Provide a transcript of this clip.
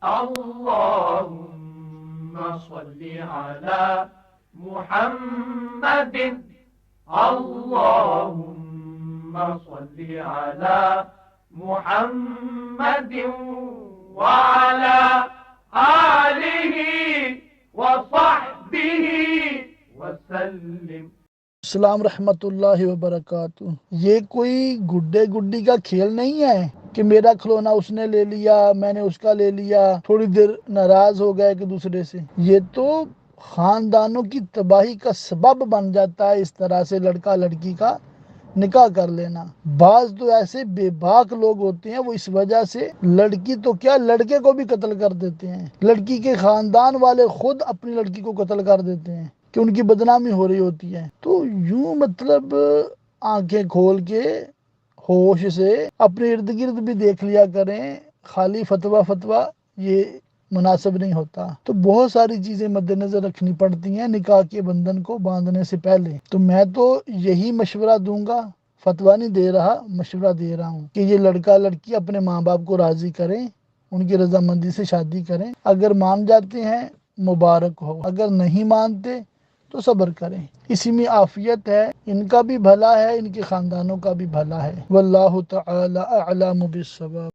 اللهم صل على محمد اللهم صل على محمد وعلى آله وصحبه وسلم۔ السلام رحمۃ اللہ وبرکاتہ۔ یہ کوئی گڈے گڈی کا کھیل نہیں ہے کہ میرا کھلونا اس نے لے لیا، میں نے اس کا لے لیا، تھوڑی دیر ناراض ہو گئے ایک دوسرے سے۔ یہ تو خاندانوں کی تباہی کا سبب بن جاتا ہے اس طرح سے لڑکا لڑکی کا نکاح کر لینا۔ بعض تو ایسے بے باک لوگ ہوتے ہیں، وہ اس وجہ سے لڑکی تو کیا لڑکے کو بھی قتل کر دیتے ہیں۔ لڑکی کے خاندان والے خود اپنی لڑکی کو قتل کر دیتے ہیں کہ ان کی بدنامی ہو رہی ہوتی ہے۔ تو یوں مطلب آنکھیں کھول کے ہوش سے اپنے ارد گرد بھی دیکھ لیا کریں، خالی فتویٰ یہ مناسب نہیں ہوتا۔ تو بہت ساری چیزیں مد نظر رکھنی پڑتی ہیں نکاح کے بندھن کو باندھنے سے پہلے۔ تو میں تو یہی مشورہ دوں گا، فتویٰ نہیں دے رہا، مشورہ دے رہا ہوں کہ یہ لڑکا لڑکی اپنے ماں باپ کو راضی کریں، ان کی رضامندی سے شادی کریں۔ اگر مان جاتے ہیں مبارک ہو، اگر نہیں مانتے تو صبر کریں۔ اسی میں عافیت ہے، ان کا بھی بھلا ہے، ان کے خاندانوں کا بھی بھلا ہے۔ واللہ تعالی اعلم بالصواب۔